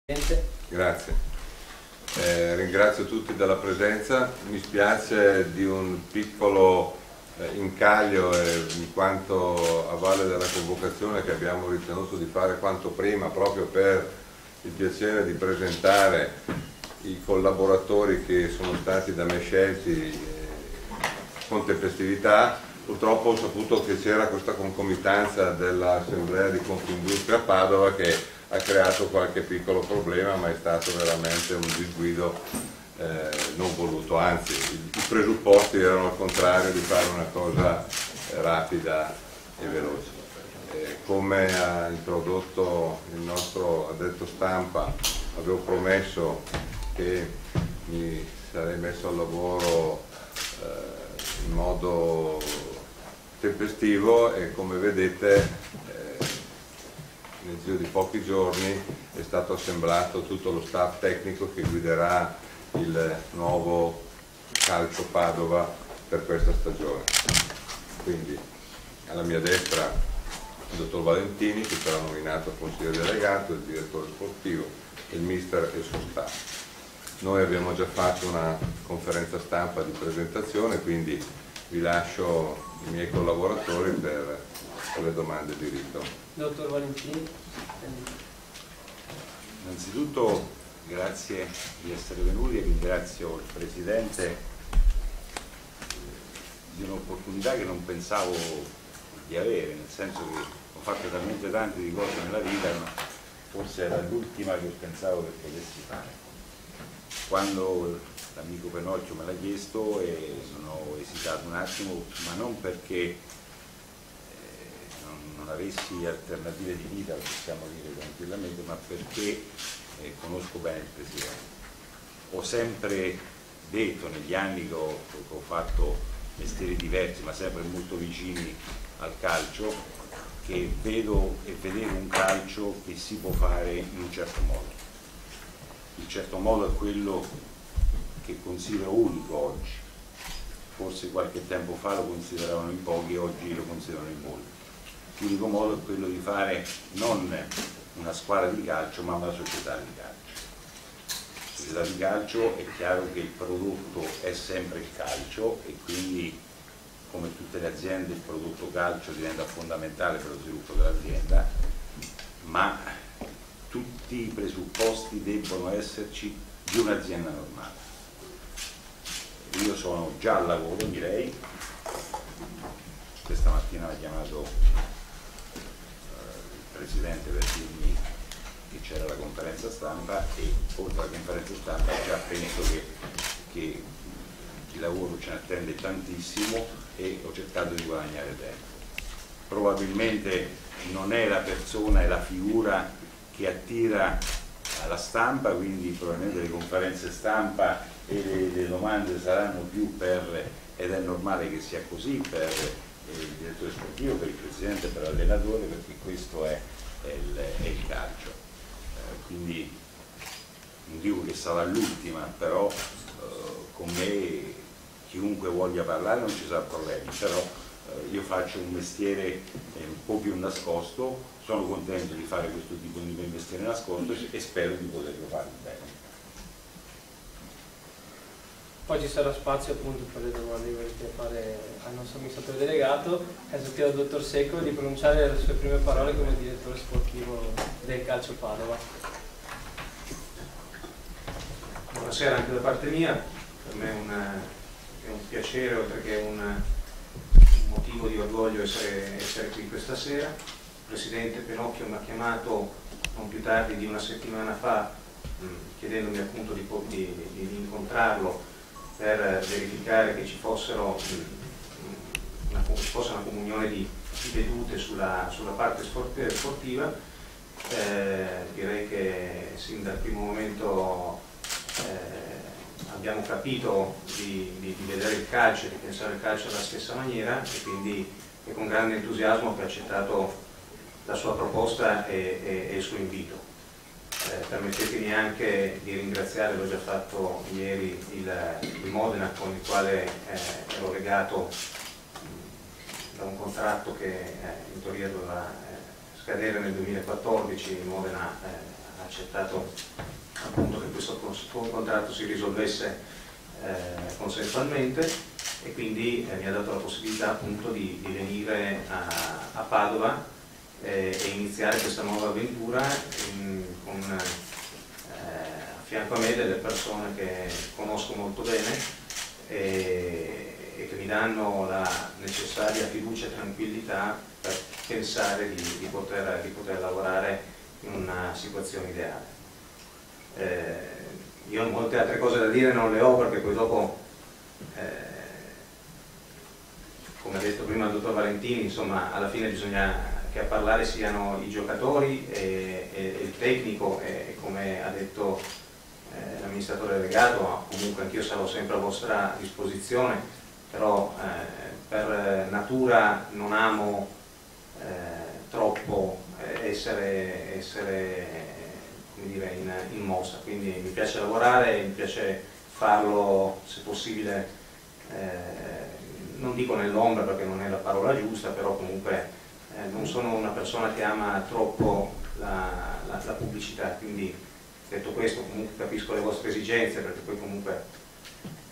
Grazie. Ringrazio tutti della presenza. Mi spiace di un piccolo incaglio in quanto a valle della convocazione che abbiamo ritenuto di fare quanto prima proprio per il piacere di presentare i collaboratori che sono stati da me scelti con tempestività. Purtroppo ho saputo che c'era questa concomitanza dell'Assemblea di Confindustria a Padova che ha creato qualche piccolo problema, ma è stato veramente un disguido non voluto, anzi i presupposti erano al contrario di fare una cosa rapida e veloce. Come ha introdotto il nostro addetto stampa, avevo promesso che mi sarei messo al lavoro in modo tempestivo e come vedete nel giro di pochi giorni è stato assemblato tutto lo staff tecnico che guiderà il nuovo Calcio Padova per questa stagione. Quindi alla mia destra il dottor Valentini, che sarà nominato consigliere delegato, il direttore sportivo, il mister e il suo staff. Noi abbiamo già fatto una conferenza stampa di presentazione, quindi vi lascio i miei collaboratori per le domande di rito. Dottor Valentini. Innanzitutto grazie di essere venuti e ringrazio il Presidente di un'opportunità che non pensavo di avere, nel senso che ho fatto talmente tante di cose nella vita, ma forse era l'ultima che pensavo che potessi fare. Quando l'amico Penocchio me l'ha chiesto non ho esitato un attimo, ma non perché non avessi alternative di vita, possiamo dire tranquillamente, ma perché conosco bene il Presidente. Ho sempre detto negli anni che ho fatto mestieri diversi, ma sempre molto vicini al calcio, che vedo e vedere un calcio che si può fare in un certo modo. Il certo modo è quello che considero unico oggi. Forse qualche tempo fa lo consideravano in pochi, oggi lo considerano in molti. L'unico modo è quello di fare non una squadra di calcio, ma una società di calcio. Società di calcio è chiaro che il prodotto è sempre il calcio e quindi, come tutte le aziende, il prodotto calcio diventa fondamentale per lo sviluppo dell'azienda, ma tutti i presupposti debbono esserci di un'azienda normale. Io sono già al lavoro, direi. Questa mattina mi ha chiamato il Presidente per dirmi che c'era la conferenza stampa e oltre alla conferenza stampa già penso che il lavoro ce ne attende tantissimo e ho cercato di guadagnare tempo. Probabilmente non è la persona e la figura che attira la stampa, quindi probabilmente le conferenze stampa e le domande saranno più per, ed è normale che sia così, per il direttore sportivo, per il Presidente, per l'allenatore, perché questo è il calcio. Quindi non dico che sarà l'ultima, però con me chiunque voglia parlare non ci sarà problemi, però io faccio un mestiere un po' più nascosto, sono contento di fare questo tipo di mestiere nascosto e spero di poterlo fare bene. Poi ci sarà spazio appunto per le domande che volete fare al nostro amministratore delegato. Adesso chiedo al dottor Secco di pronunciare le sue prime parole come direttore sportivo del Calcio Padova. Buonasera anche da parte mia, per me è un piacere oltre che un motivo di orgoglio essere qui questa sera. Il Presidente Penocchio mi ha chiamato non più tardi di una settimana fa chiedendomi appunto di incontrarlo per verificare che ci fosse una comunione di vedute sulla parte sportiva. Direi che sin dal primo momento abbiamo capito di vedere il calcio e di pensare il calcio alla stessa maniera e quindi con grande entusiasmo che ha accettato la sua proposta e il suo invito. Permettetemi anche di ringraziare, l'ho già fatto ieri, il Modena con il quale ero legato da un contratto che in teoria doveva scadere nel 2014. Il Modena ha accettato appunto che questo contratto si risolvesse consensualmente, e quindi mi ha dato la possibilità appunto di venire a Padova e iniziare questa nuova avventura con a fianco a me delle persone che conosco molto bene e che mi danno la necessaria fiducia e tranquillità per pensare di poter lavorare in una situazione ideale. Io molte altre cose da dire non le ho, perché poi dopo, come ha detto prima il dottor Valentini, insomma, alla fine bisogna che a parlare siano i giocatori e il tecnico, e come ha detto l'amministratore delegato, comunque anch'io sarò sempre a vostra disposizione, però per natura non amo troppo essere come dire, in mossa, quindi mi piace lavorare, mi piace farlo se possibile, non dico nell'ombra perché non è la parola giusta, però comunque non sono una persona che ama troppo la pubblicità, quindi detto questo comunque capisco le vostre esigenze, perché poi comunque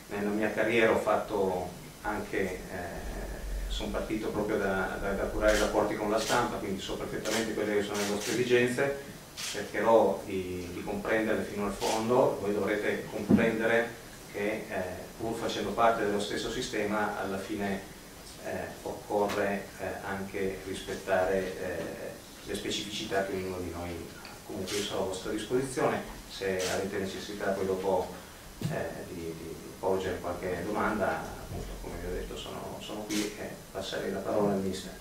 nella mia carriera ho fatto anche, sono partito proprio da curare i rapporti con la stampa, quindi so perfettamente quelle che sono le vostre esigenze, cercherò di comprenderle fino al fondo. Voi dovrete comprendere che pur facendo parte dello stesso sistema alla fine occorre anche rispettare le specificità che ognuno di noi ha. Comunque io sono a vostra disposizione, se avete necessità poi dopo di porgere qualche domanda, appunto, come vi ho detto sono qui, e passerei la parola al mister.